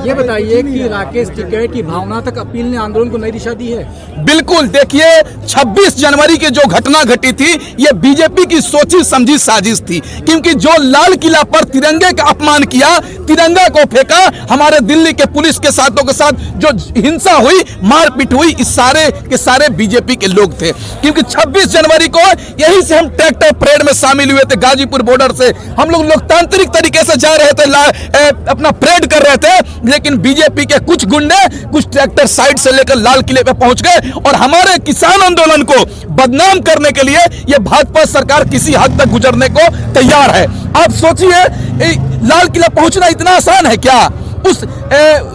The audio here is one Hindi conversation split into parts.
ये बताइए कि राकेश टिकैत की भावनात्मक अपील ने आंदोलन को नई दिशा दी है। बिल्कुल, देखिए 26 जनवरी की जो घटना घटी थी ये बीजेपी की सोची समझी साजिश थी, क्योंकि जो लाल किला पर तिरंगे का अपमान किया, तिरंगा को फेंका, हमारे दिल्ली के पुलिस के साथों के साथ जो हिंसा हुई, मारपीट हुई, इस सारे के सारे बीजेपी के लोग थे। क्योंकि 26 जनवरी को यही से हम ट्रैक्टर परेड में शामिल हुए थे। गाजीपुर बॉर्डर से हम लोग लोकतांत्रिक तरीके से जा रहे थे, अपना परेड कर रहे थे, लेकिन बीजेपी के कुछ गुंडे कुछ ट्रैक्टर साइड से लेकर लाल किले पे पहुंच गए और हमारे किसान आंदोलन को बदनाम करने के लिए ये भाजपा सरकार किसी हद तक गुजरने को तैयार है। आप सोचिए, लाल किला पहुंचना इतना आसान है क्या? उस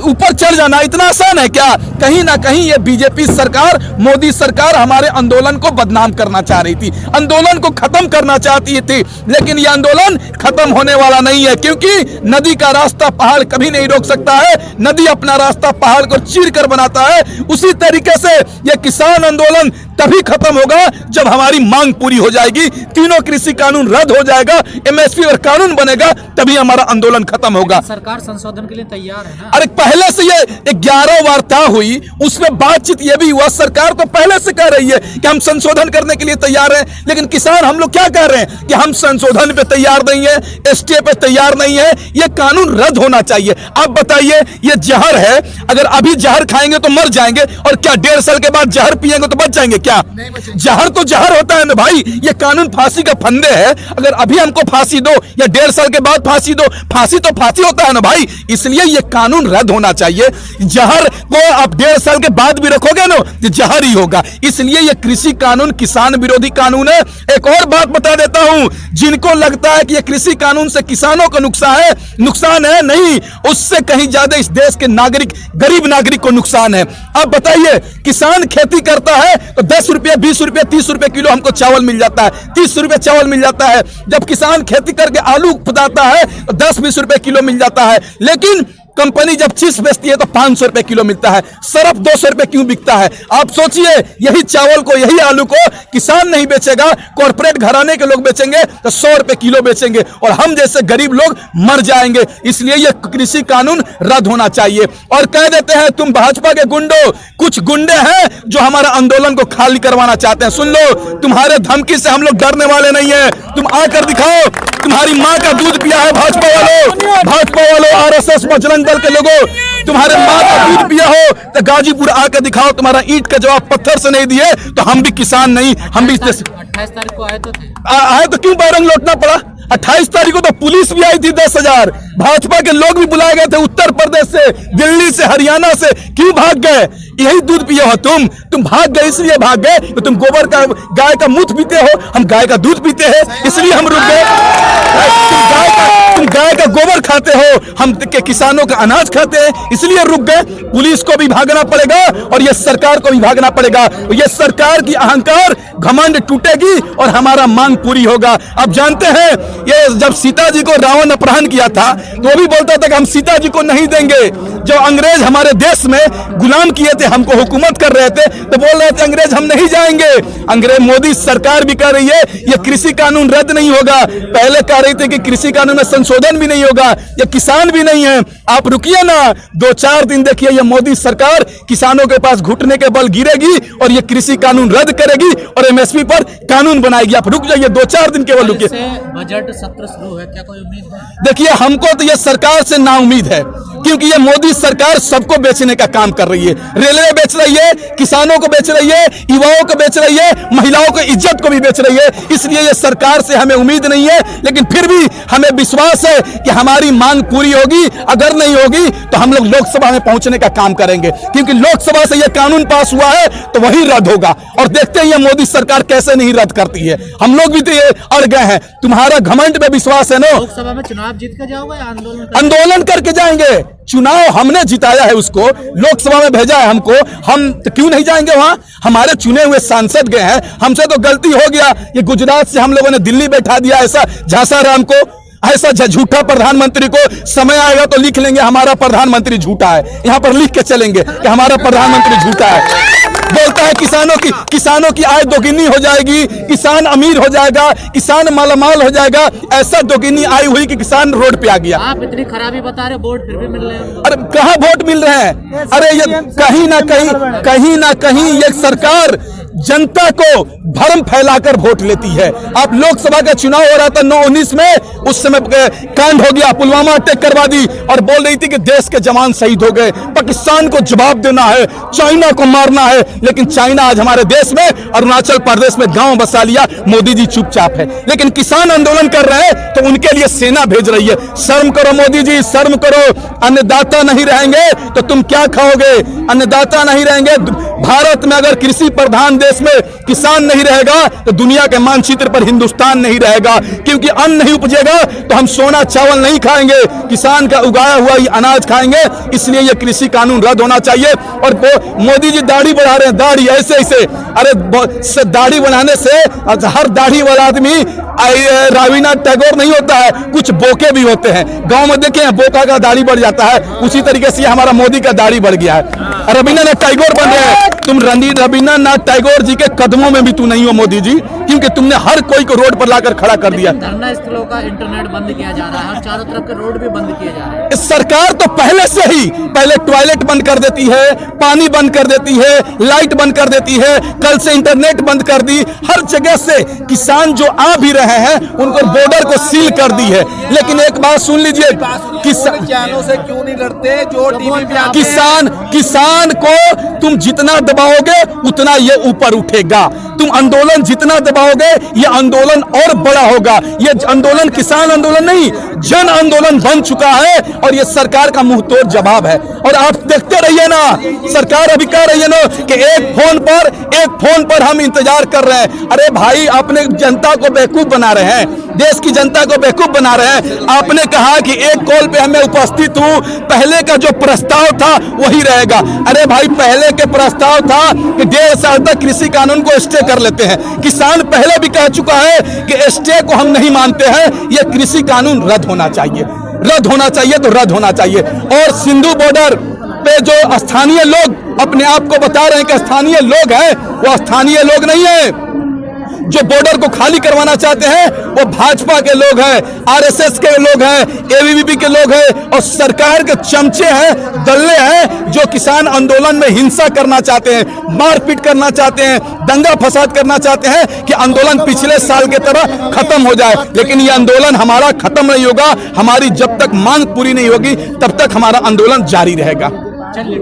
ऊपर चढ़ जाना इतना आसान है क्या? कहीं ना कहीं ये बीजेपी सरकार, मोदी सरकार हमारे आंदोलन को बदनाम करना चाह रही थी, आंदोलन को खत्म करना चाहती थी, लेकिन ये आंदोलन खत्म होने वाला नहीं है, क्योंकि नदी का रास्ता पहाड़ कभी नहीं रोक सकता है। नदी अपना रास्ता पहाड़ को चीर कर बनाता है। उसी तरीके से ये किसान आंदोलन तभी खत्म होगा जब हमारी मांग पूरी हो जाएगी, तीनों कृषि कानून रद्द हो जाएगा, एमएसपी और कानून बनेगा, तभी हमारा आंदोलन खत्म होगा। सरकार संशोधन के लिए तैयार है ना? अरे पहले से ये 11 वार्ता हुई, उसमें बातचीत ये भी हुआ, सरकार तो पहले से कह रही है कि हम संशोधन करने के लिए तैयार हैं, लेकिन किसान हम लोग क्या कह रहे हैं कि हम संशोधन पे तैयार नहीं है, एसटीए पे तैयार नहीं है, ये कानून रद्द होना चाहिए। आप बताइए, ये जहर है, अगर अभी जहर खाएंगे तो मर जाएंगे, और क्या 1.5 साल के बाद जहर पिएंगे तो बच जाएंगे क्या? जहर तो जहर होता है ना भाई। ये कानून फांसी का फंदे है, अगर अभी हमको फांसी दो या 1.5 साल के बाद फांसी दो, फांसी तो फांसी होता है ना भाई। इसलिए ये कानून रद्द होना चाहिए। जहर को आप 1.5 साल के बाद भी रखोगे ना, तो जहर ही होगा। इसलिए ये कृषि कानून किसान विरोधी कानून है। एक और बात बता देता हूं, जिनको लगता है कि ये कृषि कानून से किसानों को नुकसान है, नहीं, उससे कहीं ज्यादा इस देश के नागरिक, गरीब नागरिक को नुकसान है। अब बताइए, किसान खेती करता है तो 10 रुपये, 20 रुपये, 30 रुपये किलो हमको चावल मिल जाता है, 30 रुपये चावल मिल जाता है। जब किसान खेती करके आलू पदाता है तो 10-20 रुपये किलो मिल जाता है, लेकिन कंपनी जब चीज बेचती है तो 500 रुपए किलो मिलता है। सरफ 200 रुपए क्यों बिकता है? आप सोचिए, यही चावल को, यही आलू को किसान नहीं बेचेगा, कॉर्पोरेट घराने के लोग बेचेंगे तो 100 रुपए किलो बेचेंगे, और हम जैसे गरीब लोग मर जाएंगे। इसलिए यह कृषि कानून रद्द होना चाहिए। और कह देते हैं, तुम भाजपा के गुंडो, कुछ गुंडे हैं जो हमारा आंदोलन को खाली करवाना चाहते हैं। सुन लो, तुम्हारे धमकी से हम लोग डरने वाले नहीं है। तुम आकर दिखाओ, तुम्हारी माँ का दूध पिया है भाजपा वालों, आरएसएस, बजरंग दल के लोगों, तुम्हारे माँ का दूध पिया हो तो गाजीपुर आकर दिखाओ। तुम्हारा ईंट का जवाब पत्थर से नहीं दिए तो हम भी किसान नहीं, हम भी 28 तारीख को आए तो क्यों बैरंग लौटना पड़ा? 28 तारीख को तो पुलिस भी आई थी 10,000, भाजपा के लोग भी बुलाए गए थे, उत्तर प्रदेश से, दिल्ली से, हरियाणा से। क्यों भाग गए? यही दूध पिए हो तुम भाग गए, इसलिए भाग गए तो तुम गोबर का, गाय का मूत्र पीते हो, हम गाय का दूध पीते हैं, इसलिए हम रुक गए। तुम गाय का गोबर खाते हो, हम के किसानों का अनाज खाते हैं, इसलिए रुक गए। पुलिस को भी भागना पड़ेगा और ये सरकार को भी भागना पड़ेगा। ये सरकार की अहंकार, घमंड टूटेगी और हमारा मांग पूरी होगा। अब जानते हैं, ये जब सीता जी को रावण अपहरण किया था तो वो भी बोलता था कि हम सीता जी को नहीं देंगे। जो अंग्रेज हमारे देश में गुलाम किए थे, हमको हुकूमत कर रहे थे, तो बोल रहे थे अंग्रेज हम नहीं जाएंगे। अंग्रेज, मोदी सरकार भी कह रही है ये कृषि कानून रद्द नहीं होगा। पहले कह रही थी कि कृषि कानून में संशोधन भी नहीं होगा, ये किसान भी नहीं है। आप रुकिए ना, 2-4 दिन देखिए, ये मोदी सरकार किसानों के पास घुटने के बल गिरेगी और ये कृषि कानून रद्द करेगी और एमएसपी पर कानून बनाएगी। आप रुक जाइए, 2-4 दिन केवल रुकिए। बजट सत्र शुरू है, क्या कोई उम्मीद है? देखिए, हमको तो ये सरकार से ना उम्मीद है, क्योंकि ये मोदी सरकार सबको बेचने का काम कर रही है। रेलवे बेच रही है, किसानों को बेच रही है, युवाओं को बेच रही है, महिलाओं की इज्जत को भी बेच रही है। इसलिए ये सरकार से हमें उम्मीद नहीं है, लेकिन फिर भी हमें विश्वास है कि हमारी मांग पूरी होगी। अगर नहीं होगी तो हम लोग लोकसभा में पहुंचने का काम करेंगे, क्योंकि लोकसभा से यह कानून पास हुआ है तो वही रद्द होगा। और देखते हैं ये मोदी सरकार कैसे नहीं रद्द करती है। हम लोग भी तो ये अड़ गए हैं। तुम्हारा घमंड में विश्वास है ना? लोकसभा में चुनाव जीत कर जाओगे या आंदोलन करके जाएंगे? चुनाव हमने जिताया है, उसको लोकसभा में भेजा है हमको, हम तो क्यों नहीं जाएंगे वहां? हमारे चुने हुए सांसद गए हैं, हमसे तो गलती हो गया। ये गुजरात से हम लोगों ने दिल्ली बैठा दिया ऐसा झांसा राम को, ऐसा झूठा प्रधानमंत्री को समय आएगा तो लिख लेंगे हमारा प्रधानमंत्री झूठा है, यहां पर लिख के चलेंगे कि हमारा प्रधानमंत्री झूठा है। बोलता है किसानों की आय दोगुनी हो जाएगी, किसान अमीर हो जाएगा, किसान मालामाल हो जाएगा। ऐसा दोगुनी आय हुई कि किसान रोड पे आ गया। आप इतनी खराबी बता रहे, वोट फिर भी मिल रहे हैं। अरे कहां वोट मिल रहे हैं? अरे ये कहीं ना कहीं ये सरकार जनता को भ्रम फैलाकर वोट लेती है। आप लोकसभा का चुनाव हो रहा था 9-19 में, उस समय कांड हो गया, पुलवामा अटैक करवा दी और बोल रही थी कि देश के जवान शहीद हो गए, पाकिस्तान को जवाब देना है, चाइना को मारना है। लेकिन चाइना आज हमारे देश में, अरुणाचल प्रदेश में गांव बसा लिया, मोदी जी चुपचाप है। लेकिन किसान आंदोलन कर रहे हैं तो उनके लिए सेना भेज रही है। शर्म करो मोदी जी, शर्म करो। अन्नदाता नहीं रहेंगे तो तुम क्या खाओगे? अन्नदाता नहीं रहेंगे। भारत में अगर कृषि प्रधान देश में किसान नहीं रहेगा तो दुनिया के मानचित्र पर हिंदुस्तान नहीं रहेगा, क्योंकि अन्न नहीं उपजेगा तो हम सोना चावल नहीं खाएंगे, किसान का उगाया हुआ ही अनाज खाएंगे। इसलिए यह कृषि कानून रद्द होना चाहिए। और मोदी जी दाढ़ी बढ़ा रहे हैं, दाढ़ी ऐसे अरे दाढ़ी बनाने से हर दाढ़ी वाला आदमी रविन्द्रनाथ टैगोर नहीं होता है, कुछ बोके भी होते हैं। गांव में देखें बोका का दाढ़ी बढ़ जाता है, उसी तरीके से हमारा मोदी का दाढ़ी बढ़ गया है। रविन्द्रनाथ टैगोर बन रहे हैं। तुम रविन्द्रनाथ टैगोर जी के कदमों में भी तू नहीं हो मोदी जी, क्योंकि तुमने हर कोई को रोड पर लाकर खड़ा कर दिया। धरना स्थलों का इंटरनेट बंद किया जा रहा है और चारों तरफ के रोड भी बंद किए जा रहे हैं। सरकार तो पहले से ही टॉयलेट बंद कर देती है, पानी बंद कर देती है, लाइट बंद कर देती है, कल से इंटरनेट बंद कर दी। हर जगह से किसान जो आ भी रहे हैं उनको बॉर्डर को सील कर दी है। लेकिन एक बात सुन लीजिए, किसानों से क्यों नहीं लड़ते जो टीवी पे आते हैं? किसान को तुम जितना दबाओगे उतना ये ऊपर उठेगा। तुम आंदोलन जितना दबाओगे ये आंदोलन और बड़ा होगा। ये आंदोलन किसान आंदोलन नहीं, जन आंदोलन बन चुका है और ये सरकार का मुंहतोड़ जवाब है। और आप देखते रहिए ना, सरकार अभी कह रही है ना कि एक फोन पर हम इंतजार कर रहे हैं। अरे भाई, अपने जनता को बेवकूफ बना रहे हैं, देश की जनता को बेवकूफ बना रहे हैं। आपने कहा कि एक कॉल पे हमें उपस्थित हूं, पहले का जो प्रस्ताव था वही रहेगा। अरे भाई, पहले के प्रस्ताव था कि 1.5 साल तक कृषि कानून को स्टे कर लेते हैं। किसान पहले भी कह चुका है कि स्टे को हम नहीं मानते हैं, यह कृषि कानून रद्द होना चाहिए, रद्द होना चाहिए तो रद्द होना चाहिए। और सिंधु बॉर्डर पे जो स्थानीय लोग अपने आप को बता रहे हैं कि स्थानीय लोग हैं, वो स्थानीय लोग नहीं है। जो बॉर्डर को खाली करवाना चाहते हैं वो भाजपा के लोग हैं, आरएसएस के लोग हैं, एबीवीपी के लोग हैं और सरकार के चमचे हैं, दल्ले हैं जो किसान आंदोलन में हिंसा करना चाहते हैं, मारपीट करना चाहते हैं, दंगा फसाद करना चाहते हैं कि आंदोलन पिछले साल के तरह खत्म हो जाए। लेकिन ये आंदोलन हमारा खत्म नहीं होगा। हमारी जब तक मांग पूरी नहीं होगी तब तक हमारा आंदोलन जारी रहेगा। चलिए।